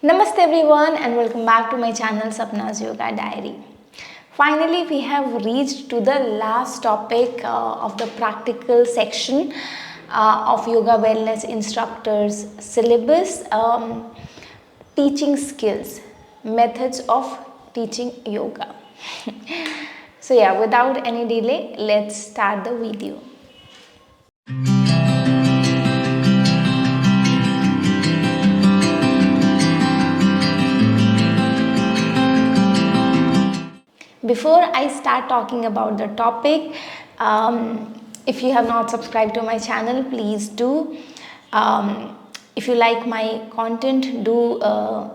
Namaste everyone and welcome back to my channel Sapna's Yoga Diary. Finally, we have reached to the last topic of the practical section of Yoga Wellness Instructor's syllabus, teaching skills, methods of teaching yoga. So yeah, without any delay, let's start the video. Before I start talking about the topic, if you have not subscribed to my channel, please do. If you like my content, do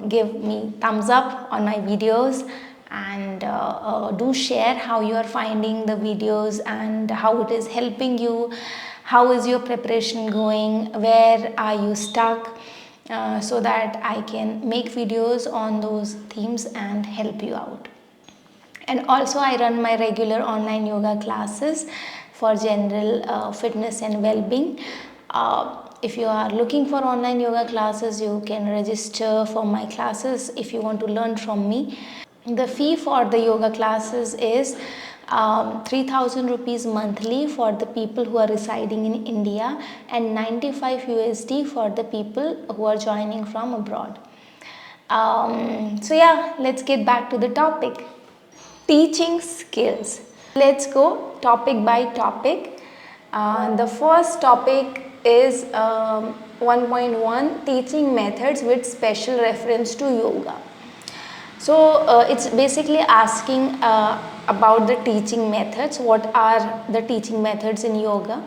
give me thumbs up on my videos and do share how you are finding the videos and how it is helping you. How is your preparation going? Where are you stuck? So that I can make videos on those themes and help you out. And also I run my regular online yoga classes for general fitness and well-being. If you are looking for online yoga classes, you can register for my classes if you want to learn from me. The fee for the yoga classes is 3,000 rupees monthly for the people who are residing in India and 95 USD for the people who are joining from abroad. So yeah, let's get back to the topic. Teaching skills. Let's go topic by topic. The first topic is 1.1 teaching methods with special reference to yoga. So it's basically asking about the teaching methods. What are the teaching methods in yoga?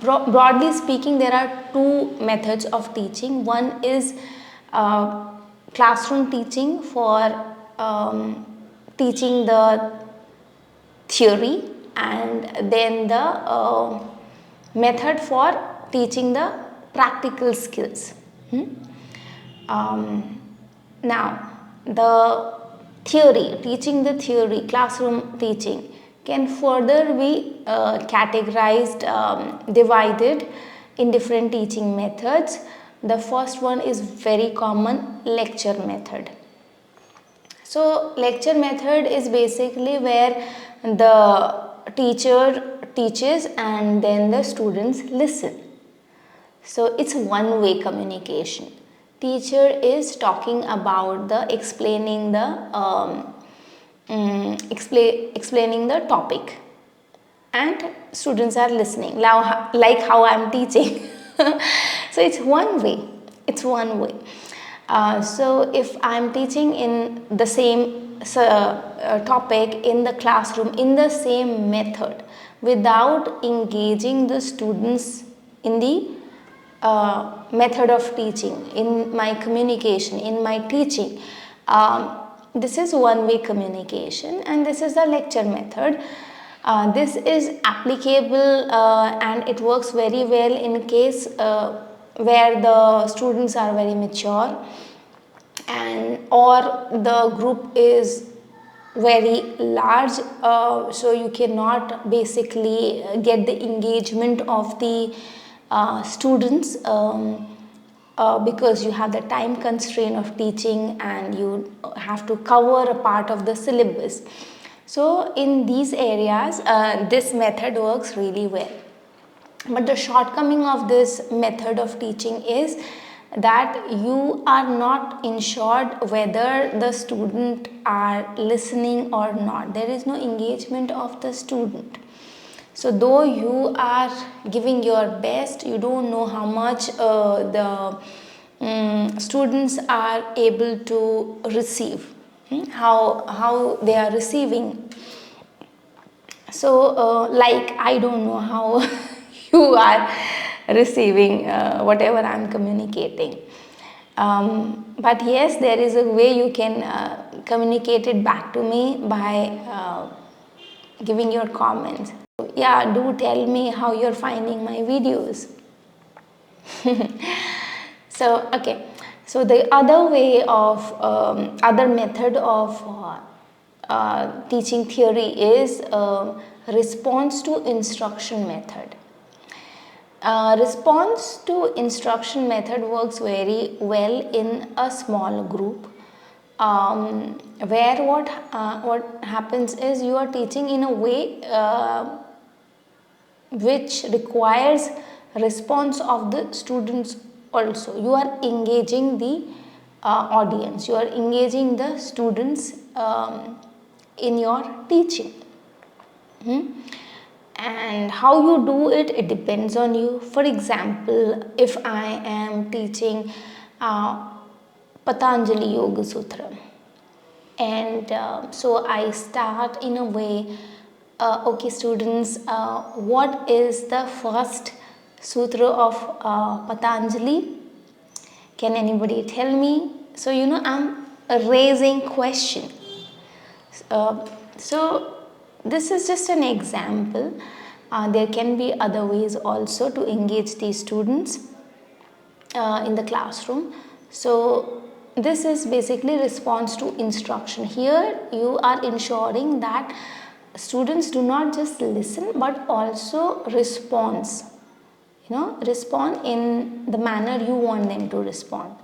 Broadly speaking, there are two methods of teaching. One is classroom teaching for teaching the theory, and then the method for teaching the practical skills. Now, the theory, teaching the theory, classroom teaching can further be categorized, divided in different teaching methods. The first one is very common, lecture method. So lecture method is basically where the teacher teaches and then the students listen. So it's one-way communication. Teacher is talking about the explaining the topic, and students are listening like how I'm teaching. So it's one way. It's one way. So if I'm teaching in the same topic in the classroom in the same method without engaging the students in the method of teaching, in my communication, in my teaching, this is one-way communication, and this is the lecture method. This is applicable and it works very well in case where the students are very mature and or the group is very large, so you cannot basically get the engagement of the students because you have the time constraint of teaching and you have to cover a part of the syllabus. So in these areas, this method works really well. But the shortcoming of this method of teaching is that you are not ensured whether the student are listening or not. There is no engagement of the student. So though you are giving your best, you don't know how much the students are able to receive, how they are receiving. So like I don't know how you are receiving whatever I'm communicating. But yes, there is a way you can communicate it back to me by giving your comments. Yeah, do tell me how you're finding my videos. So, okay. So the other way of, other method of teaching theory is response to instruction method. Response to instruction method works very well in a small group, where what happens is you are teaching in a way which requires response of the students also. You are engaging the audience, you are engaging the students in your teaching. And how you do it, it depends on you. For example, if I am teaching Patanjali Yoga Sutra, and so I start in a way, okay students, what is the first sutra of Patanjali? Can anybody tell me? So I'm raising question. So this is just an example. There can be other ways also to engage these students in the classroom. So this is basically response to instruction. Here you are ensuring that students do not just listen but also respond in the manner you want them to respond.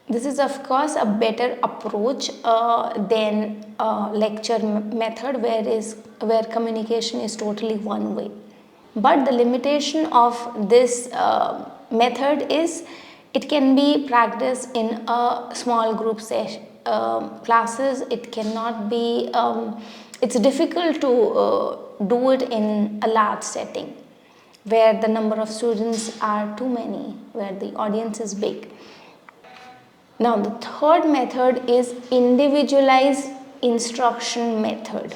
This is of course a better approach than lecture method where communication is totally one way. But the limitation of this method is it can be practiced in a small group session classes. It cannot be, it's difficult to do it in a large setting where the number of students are too many, where the audience is big. Now the third method is individualized instruction method.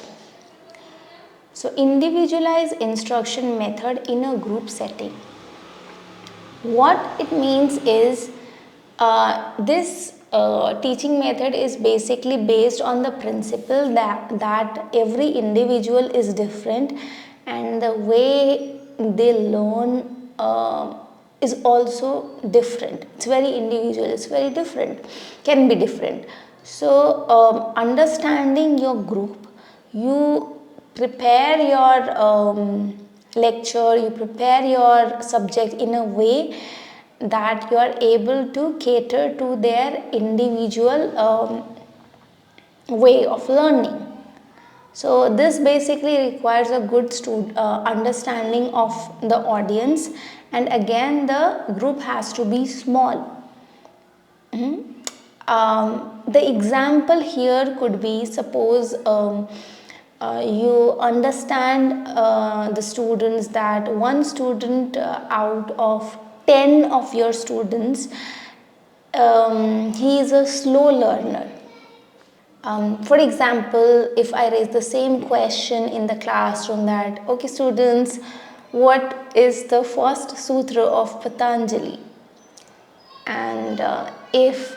So individualized instruction method in a group setting. What it means is this teaching method is basically based on the principle that every individual is different and the way they learn is also different. It's very individual, it's very different, can be different. So understanding your group, you prepare your lecture, you prepare your subject in a way that you are able to cater to their individual way of learning. So this basically requires a good understanding of the audience, and again the group has to be small. The example here could be, suppose you understand the students that one student out of 10 of your students, he is a slow learner. For example, if I raise the same question in the classroom that, okay students, what is the first sutra of Patanjali? And if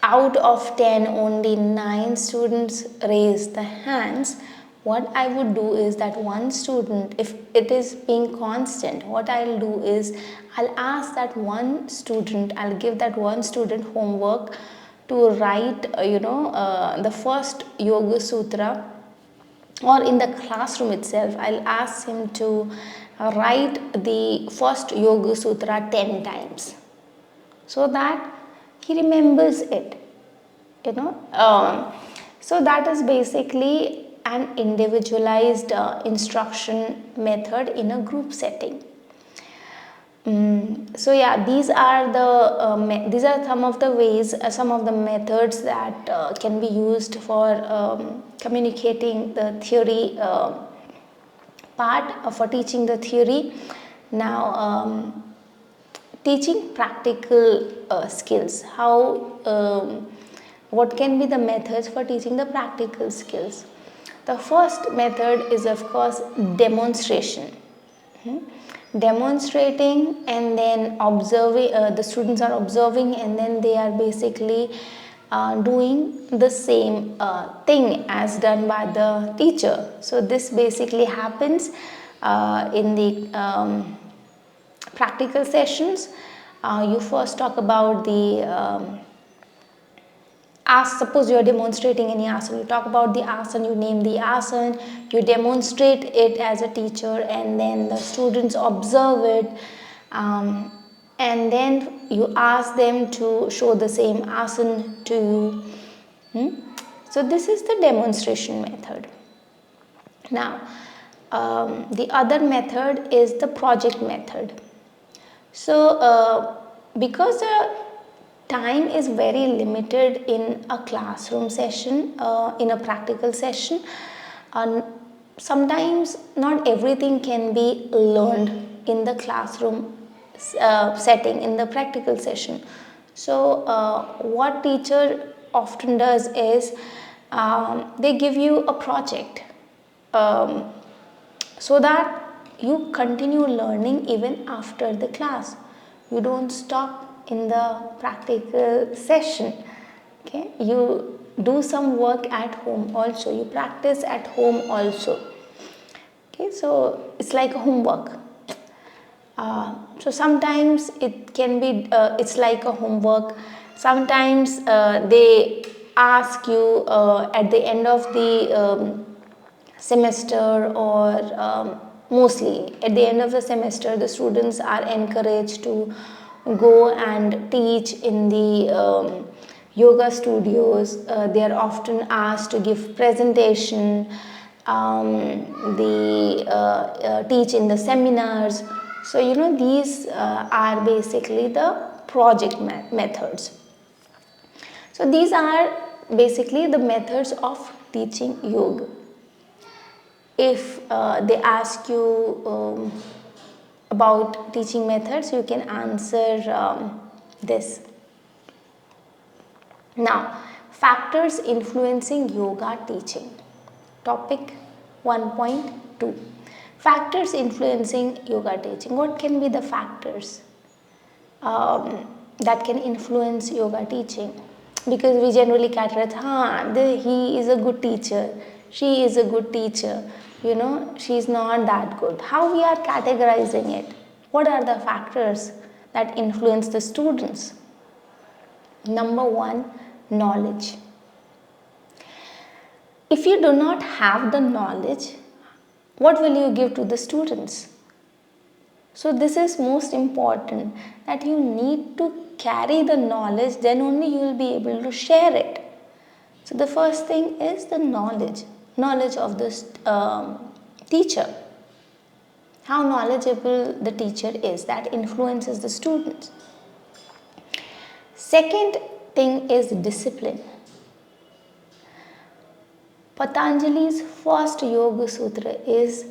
out of 10 only 9 students raise the hands, what I would do is that one student, if it is being constant, what I'll do is I'll ask that one student, I'll give that one student homework to write the first yoga sutra, or in the classroom itself I'll ask him to write the first yoga sutra 10 times so that he remembers it, so that is basically an individualized instruction method in a group setting. So yeah, these are some of the ways, some of the methods that can be used for communicating the theory part, for teaching the theory. Now teaching practical skills. What can be the methods for teaching the practical skills? The first method is of course demonstration. Demonstrating and then observing, the students are observing and then they are basically doing the same thing as done by the teacher. So this basically happens in the practical sessions. You first talk about the suppose you are demonstrating any asana, you talk about the asana, you name the asana, you demonstrate it as a teacher, and then the students observe it, and then you ask them to show the same asana to you. So this is the demonstration method. Now, the other method is the project method. So, because the time is very limited in a classroom session, in a practical session, sometimes not everything can be learned in the classroom setting, in the practical session. So, what teacher often does is they give you a project, so that you continue learning even after the class. You don't stop in the practical session. Okay, you do some work at home also, you practice at home also. Okay, so it's like a homework. So sometimes it can be it's like a homework. Sometimes they ask you at the end of the semester, or mostly at the end of the semester, the students are encouraged to go and teach in the yoga studios. They are often asked to give presentation, teach in the seminars. So these are basically the project methods. So these are basically the methods of teaching yoga. If they ask you about teaching methods, you can answer this. Now, factors influencing yoga teaching. Topic 1.2. Factors influencing yoga teaching. What can be the factors that can influence yoga teaching? Because we generally categorize, he is a good teacher, she is a good teacher, she's not that good. How we are categorizing it? What are the factors that influence the students? Number one, knowledge. If you do not have the knowledge, what will you give to the students? So this is most important, that you need to carry the knowledge, then only you will be able to share it. So the first thing is the knowledge of this teacher. How knowledgeable the teacher is, that influences the students. Second thing is discipline. Patanjali's first Yoga Sutra is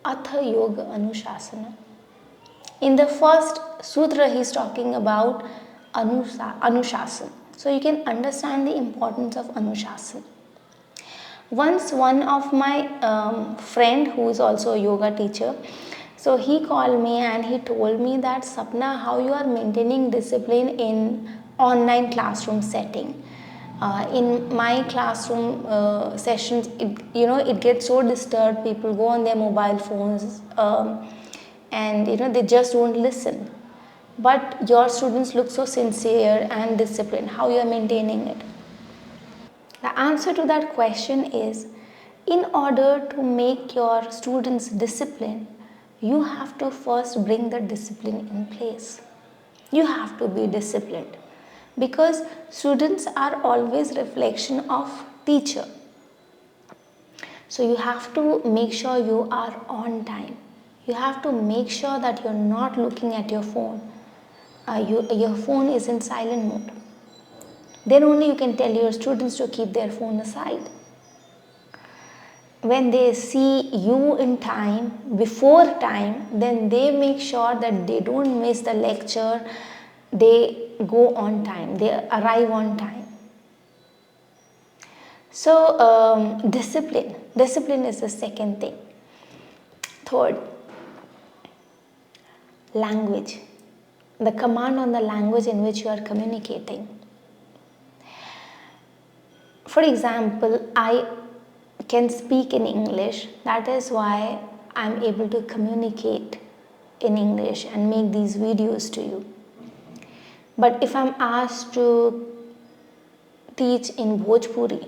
Atha Yoga Anushasana. In the first sutra, he is talking about Anushasana. So you can understand the importance of Anushasana. Once one of my friend, who is also a yoga teacher, so he called me and he told me that, Sapna, how you are maintaining discipline in online classroom setting. In my classroom sessions, it gets so disturbed. People go on their mobile phones and they just won't listen. But your students look so sincere and disciplined. How you are maintaining it? The answer to that question is, in order to make your students disciplined, you have to first bring the discipline in place. You have to be disciplined, because students are always reflection of teacher. So you have to make sure you are on time. You have to make sure that you're not looking at your phone. Your phone is in silent mode. Then only you can tell your students to keep their phone aside. When they see you in time, before time, then they make sure that they don't miss the lecture. They go on time, they arrive on time. So discipline is the second thing. Third, language, the command on the language in which you are communicating. For example, I can speak in English, that is why I am able to communicate in English and make these videos to you. But if I am asked to teach in Bhojpuri,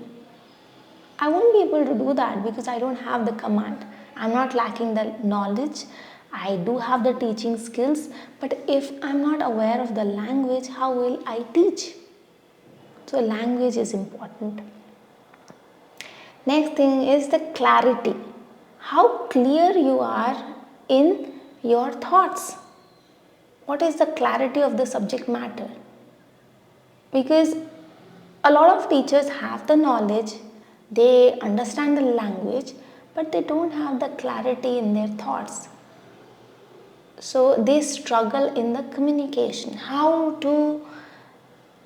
I won't be able to do that because I don't have the command. I'm not lacking the knowledge. I do have the teaching skills, but if I'm not aware of the language, how will I teach? So language is important. Next thing is the clarity. How clear you are in your thoughts. What is the clarity of the subject matter? Because a lot of teachers have the knowledge, they understand the language, but they don't have the clarity in their thoughts. So they struggle in the communication. How to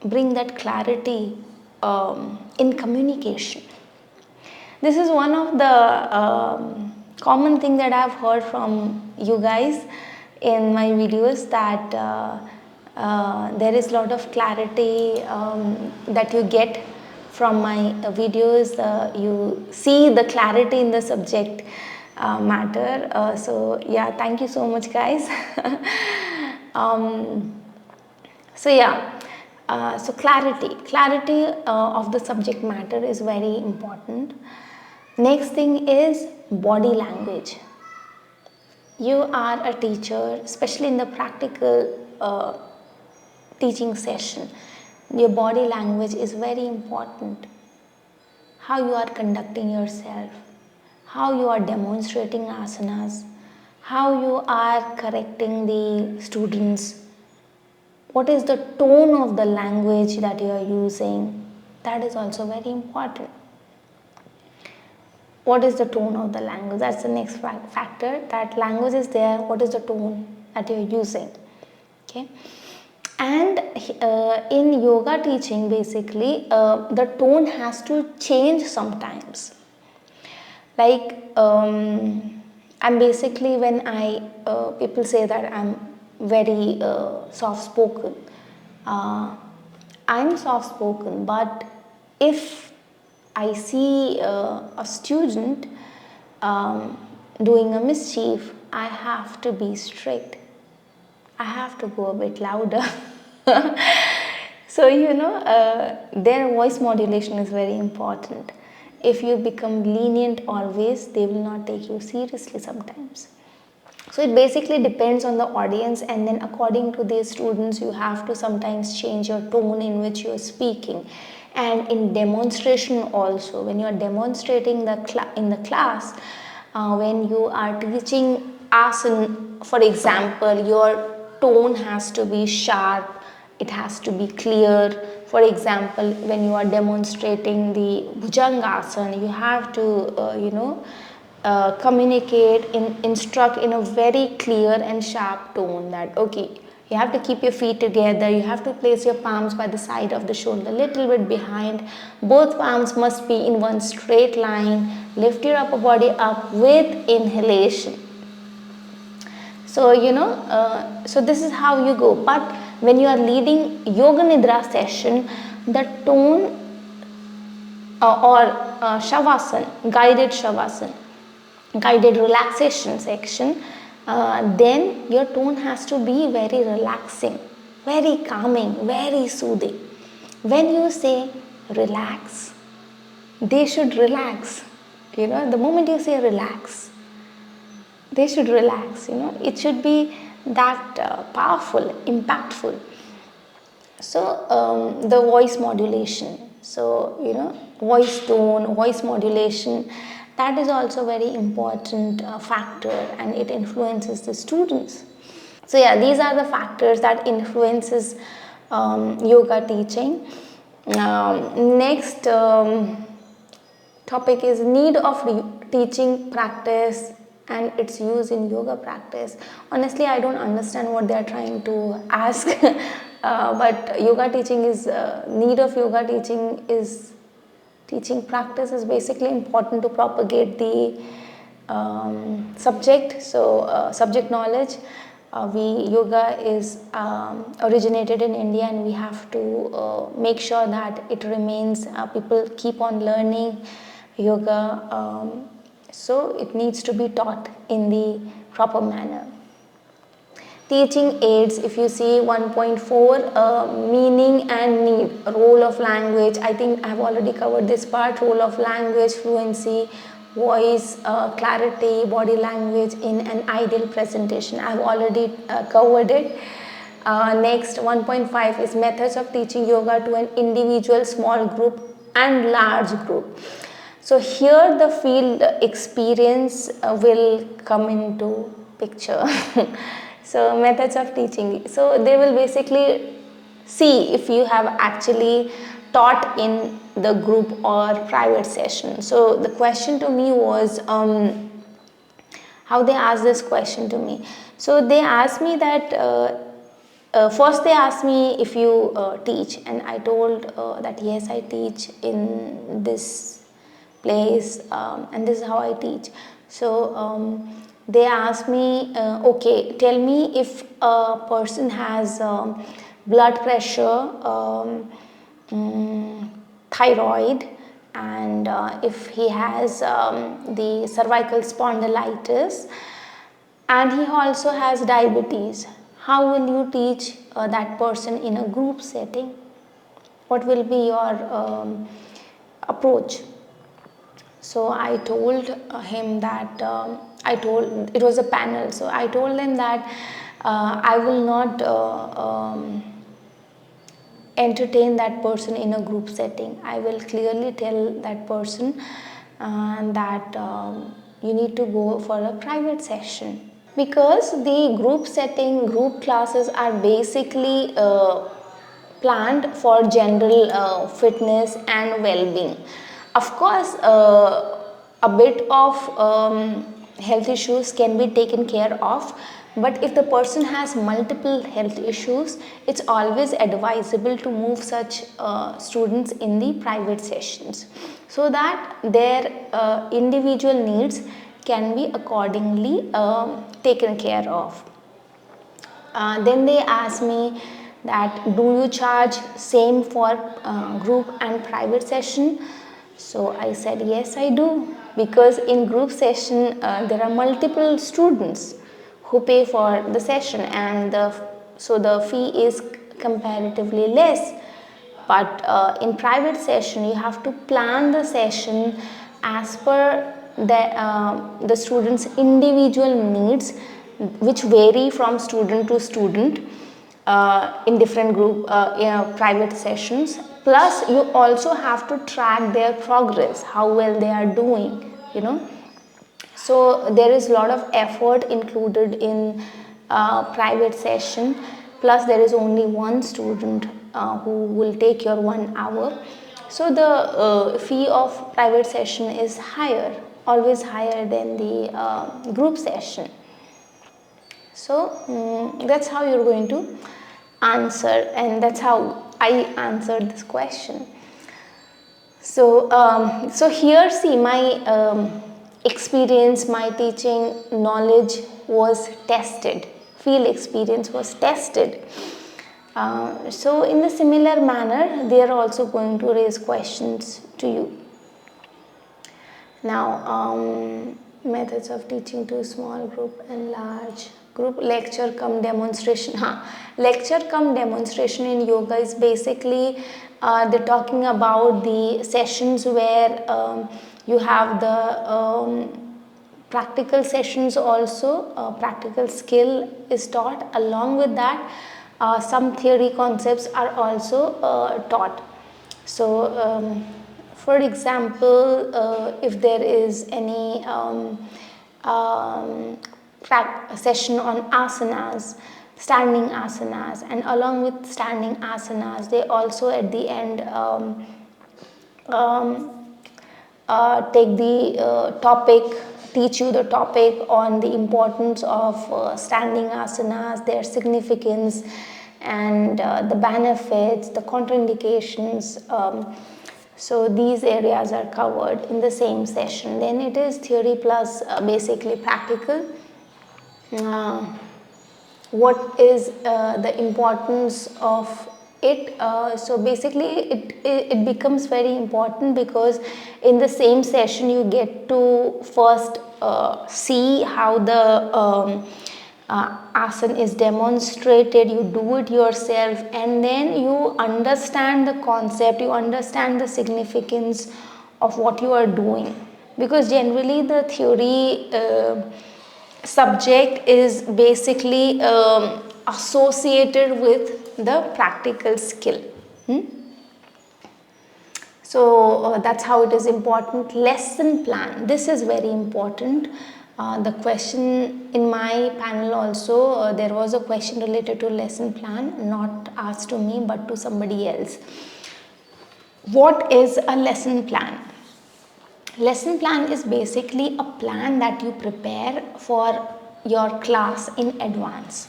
bring that clarity in communication? This is one of the common thing that I've heard from you guys in my videos, that there is a lot of clarity that you get from my videos. You see the clarity in the subject matter. So yeah, thank you so much, guys. So yeah, so clarity of the subject matter is very important. Next thing is body language. You are a teacher, especially in the practical teaching session. Your body language is very important. How you are conducting yourself, how you are demonstrating asanas, how you are correcting the students, what is the tone of the language that you are using, that is also very important. What is the tone of the language? That's the next factor. That language is there, what is the tone that you are using? Okay. And in yoga teaching, basically, the tone has to change sometimes. Like, I'm basically, when people say that I'm very soft spoken, I'm soft spoken, but if I see a student doing a mischief, I have to be strict. I have to go a bit louder. So, their voice modulation is very important. If you become lenient always, they will not take you seriously sometimes. So it basically depends on the audience, and then according to the students, you have to sometimes change your tone in which you are speaking. And in demonstration also, when you are demonstrating in the class, when you are teaching asana, for example, your tone has to be sharp, it has to be clear. For example, when you are demonstrating the bhujangasana, you have to communicate, instruct in a very clear and sharp tone, that okay, you have to keep your feet together, you have to place your palms by the side of the shoulder, a little bit behind, both palms must be in one straight line, lift your upper body up with inhalation. So so this is how you go. But when you are leading yoga nidra session, the tone or shavasana, guided relaxation section, then your tone has to be very relaxing, very calming, very soothing. When you say relax, they should relax. The moment you say relax, they should relax. It should be that powerful, impactful. So the voice modulation, so voice tone, voice modulation, that is also very important factor, and it influences the students. So yeah, these are the factors that influences yoga teaching. Next topic is need of teaching practice and its use in yoga practice. Honestly, I don't understand what they are trying to ask. But yoga teaching is need of yoga teaching is teaching practice is basically important to propagate the subject. So subject knowledge. Yoga is originated in India, and we have to make sure that it remains. People keep on learning yoga, so it needs to be taught in the proper manner. Teaching aids, if you see 1.4, meaning and need, role of language. I think I have already covered this part. Role of language, fluency, voice, clarity, body language in an ideal presentation. I have already covered it. Next, 1.5 is methods of teaching yoga to an individual, small group and large group. So here the field experience will come into picture. So methods of teaching. So they will basically see if you have actually taught in the group or private session. So the question to me was, how they asked this question to me. So they asked me that, first they asked me if you teach, and I told that yes, I teach in this place, and this is how I teach. So they asked me, okay, tell me if a person has blood pressure, thyroid, and if he has the cervical spondylitis, and he also has diabetes, how will you teach that person in a group setting? What will be your approach? So I told him that, it was a panel, so I told them that I will not entertain that person in a group setting. I will clearly tell that person that you need to go for a private session, because the group setting, group classes are basically planned for general fitness and well-being. Of course, a bit of health issues can be taken care of, but if the person has multiple health issues, it's always advisable to move such students in the private sessions, so that their individual needs can be accordingly taken care of. Then they asked me that, do you charge same for group and private session? So I said yes, I do, because in group session there are multiple students who pay for the session, and so the fee is comparatively less. But in private session you have to plan the session as per the students' individual needs, which vary from student to student in different group private sessions. Plus you also have to track their progress, how well they are doing, so there is a lot of effort included in private session. Plus there is only one student who will take your 1 hour, so the fee of private session is higher, always higher than the group session. So that's how you're going to answer, and that's how I answered this question. So so here, see, my experience, my teaching knowledge was tested, field experience was tested. So in the similar manner, they are also going to raise questions to you. Now, methods of teaching to small group and large group. Lecture cum demonstration. Lecture cum demonstration in yoga is basically they're talking about the sessions where you have the practical sessions also. Practical skill is taught. Along with that, some theory concepts are also taught. So for example, if there is any session on asanas, standing asanas, and along with standing asanas, they also at the end take the topic, teach you the topic on the importance of standing asanas, their significance, and the benefits, the contraindications. So these areas are covered in the same session. Then it is theory plus basically practical. What is the importance of it? So basically it becomes very important, because in the same session you get to first see how the asana is demonstrated, you do it yourself, and then you understand the concept, you understand the significance of what you are doing. Because generally the theory subject is basically associated with the practical skill. So that's how it is important. Lesson plan, this is very important. The question in my panel also, there was a question related to lesson plan, not asked to me but to somebody else. What is a lesson plan? Lesson plan is basically a plan that you prepare for your class in advance.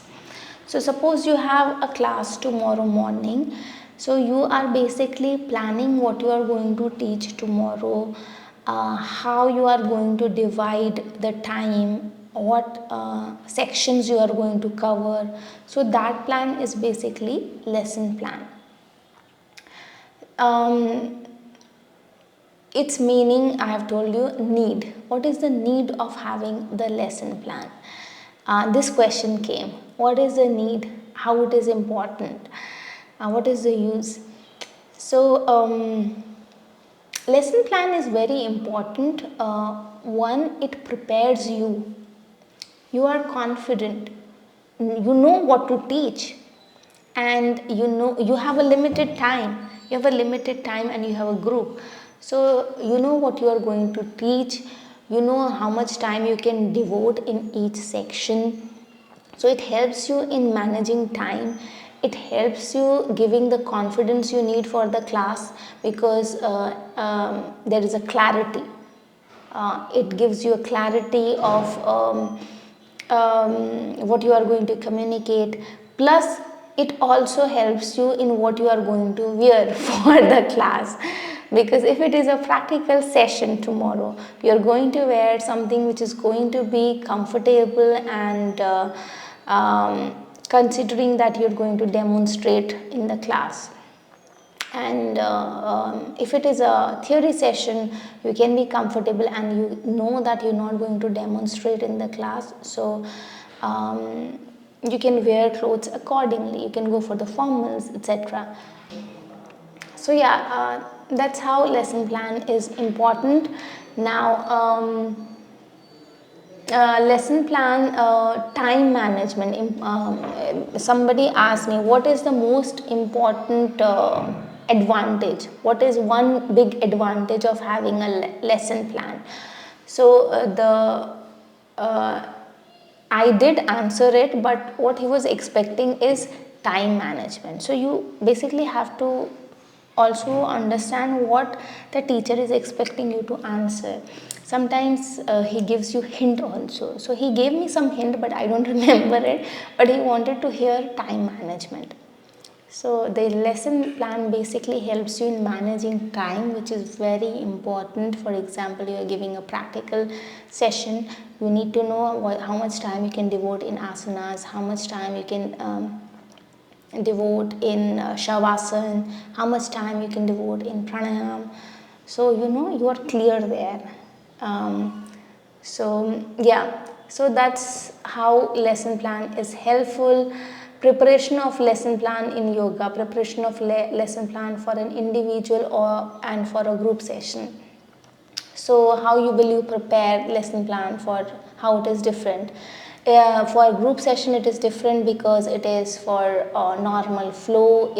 So suppose you have a class tomorrow morning, so you are basically planning what you are going to teach tomorrow, how you are going to divide the time, what sections you are going to cover. So that plan is basically lesson plan. Its meaning, I have told you, need. What is the need of having the lesson plan? This question came. What is the need? How it is important? What is the use? So, lesson plan is very important. One, it prepares you. You are confident. You know what to teach. And you know you have a limited time. You have a limited time and you have a group. So you know what you are going to teach, you know how much time you can devote in each section. So it helps you in managing time, it helps you giving the confidence you need for the class, because there is a clarity. It gives you a clarity of what you are going to communicate, plus it also helps you in what you are going to wear for the class. Because if it is a practical session tomorrow, you are going to wear something which is going to be comfortable, and considering that you are going to demonstrate in the class. And if it is a theory session, you can be comfortable and you know that you're not going to demonstrate in the class. So you can wear clothes accordingly, you can go for the formals, etc. So yeah, that's how lesson plan is important. Now lesson plan, time management. Somebody asked me, what is the most important advantage? What is one big advantage of having a lesson plan? So I did answer it, but what he was expecting is time management. So you basically have to also understand what the teacher is expecting you to answer. Sometimes he gives you hint also. So he gave me some hint, but I don't remember it. But he wanted to hear time management. So the lesson plan basically helps you in managing time, which is very important. For example, you are giving a practical session. You need to know how much time you can devote in asanas, how much time you can devote in shavasana, how much time you can devote in pranayam. So you know you are clear there. So yeah, so that's how lesson plan is helpful. Preparation of lesson plan in yoga, preparation of lesson plan for an individual and for a group session. So how will you prepare lesson plan for how it is different? For a group session it is different because it is for normal flow.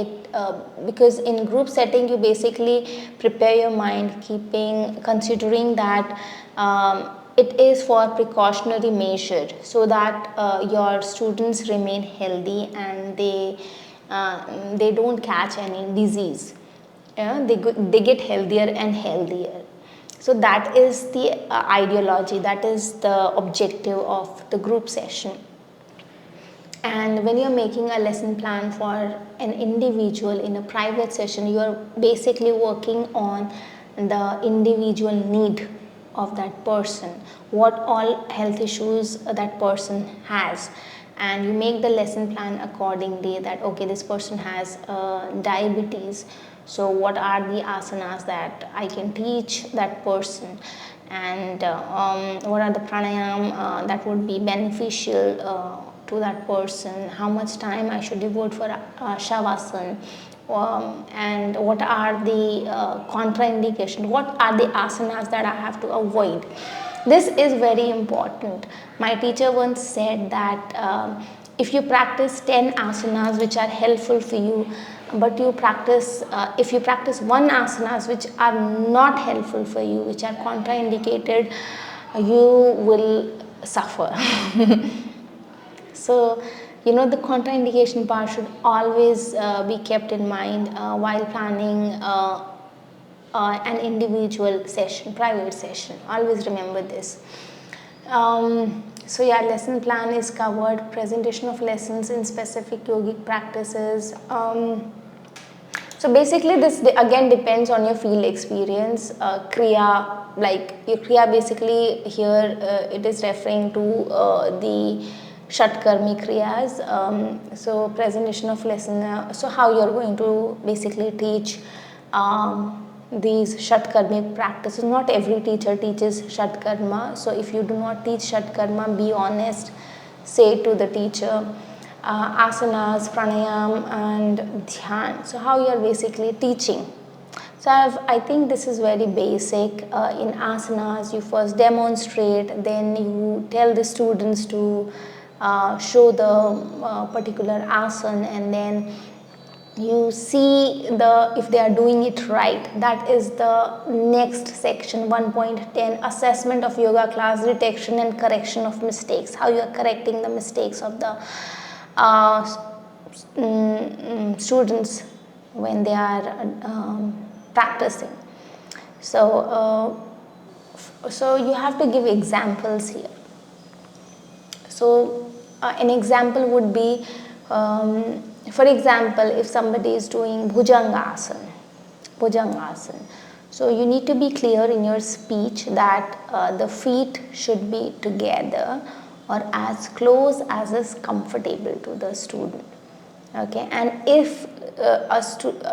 Because in group setting you basically prepare your mind considering that it is for precautionary measure, so that your students remain healthy and they don't catch any disease. They get healthier and healthier. So that is the ideology, that is the objective of the group session. And when you're making a lesson plan for an individual in a private session, you are basically working on the individual need of that person, what all health issues that person has, and you make the lesson plan accordingly, that okay, this person has diabetes, so what are the asanas that I can teach that person, and what are the pranayam that would be beneficial to that person, how much time I should devote for Shavasana, and what are the contraindications, what are the asanas that I have to avoid. This is very important. My teacher once said that if you practice 10 asanas which are helpful for you, but if you practice one asanas which are not helpful for you, which are contraindicated, you will suffer. So, the contraindication part should always be kept in mind while planning an individual session, private session. Always remember this. So yeah, lesson plan is covered, presentation of lessons in specific yogic practices. So basically this again depends on your field experience. Kriya, like your Kriya, basically here it is referring to the Shatkarmi Kriyas. So presentation of lesson, so how you are going to basically teach these Shatkarmic practices. Not every teacher teaches Shatkarma, so if you do not teach Shatkarma, be honest, say to the teacher asanas, pranayam and dhyan. So how you are basically teaching. So I think this is very basic. In asanas, you first demonstrate, then you tell the students to show the particular asana, and then you see if they are doing it right. That is the next section, 1.10, assessment of yoga class, detection and correction of mistakes. How you are correcting the mistakes of the students when they are practicing. So you have to give examples here. So an example would be, for example, if somebody is doing Bhujangasana, so you need to be clear in your speech that the feet should be together or as close as is comfortable to the student. Okay, and if a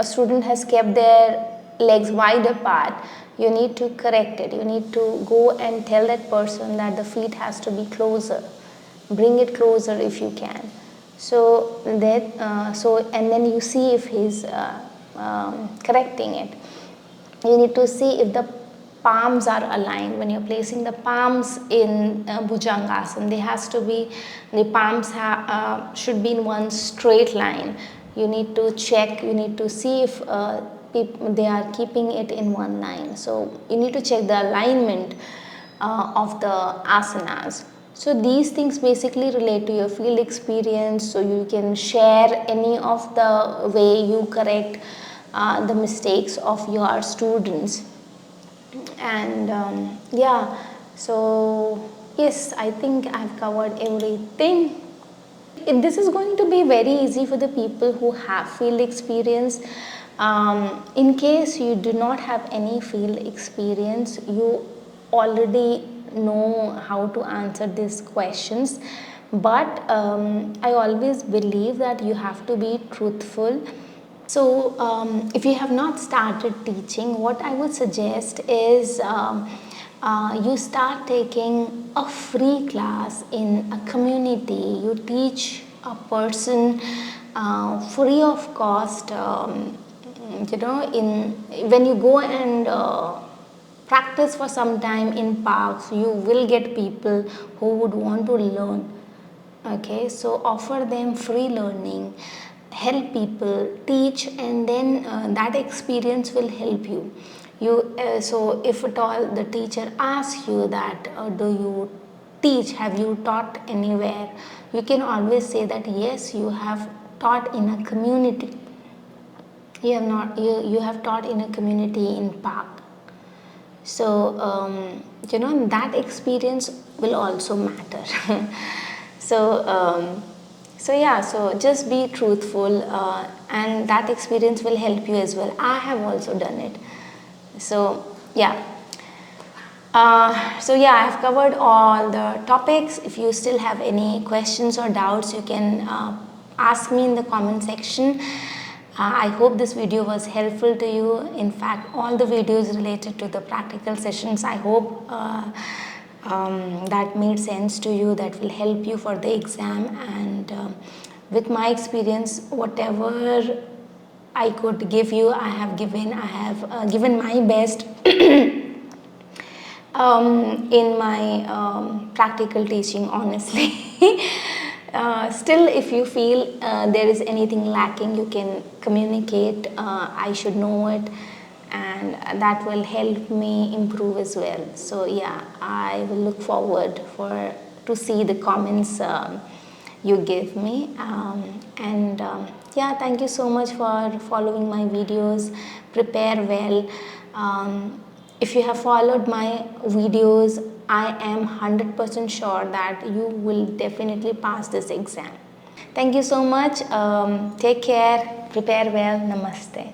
student has kept their legs wide apart, you need to correct it. You need to go and tell that person that the feet has to be closer. Bring it closer if you can. So that and then you see if he's correcting it. You need to see if the palms are aligned. When you're placing the palms in Bhujangasana, the palms should be in one straight line. You need to check, you need to see if they are keeping it in one line. So you need to check the alignment of the asanas. So these things basically relate to your field experience, so you can share any of the way you correct the mistakes of your students. And yeah, so yes, I think I've covered everything. This is going to be very easy for the people who have field experience. In case you do not have any field experience, you already know how to answer these questions, but I always believe that you have to be truthful. So if you have not started teaching, what I would suggest is you start taking a free class in a community. You teach a person free of cost. When you go and practice for some time in parks, you will get people who would want to learn. Okay, so offer them free learning, help people, teach, and then that experience will help you. So if at all the teacher asks you that do you teach, have you taught anywhere, you can always say that yes, you have taught in a community. You have taught in a community in park. So that experience will also matter. So just be truthful, and that experience will help you as well. I have also done it. So yeah. I have covered all the topics. If you still have any questions or doubts, you can ask me in the comment section. I hope this video was helpful to you. In fact, all the videos related to the practical sessions, I hope that made sense to you, that will help you for the exam. And with my experience, whatever I could give you, I have given. I have given my best in my practical teaching, honestly. Still, if you feel there is anything lacking, you can communicate. I should know it, and that will help me improve as well. So yeah, I will look forward to see the comments you give me. Yeah, thank you so much for following my videos. Prepare well. If you have followed my videos, I am 100% sure that you will definitely pass this exam. Thank you so much. Take care. Prepare well. Namaste.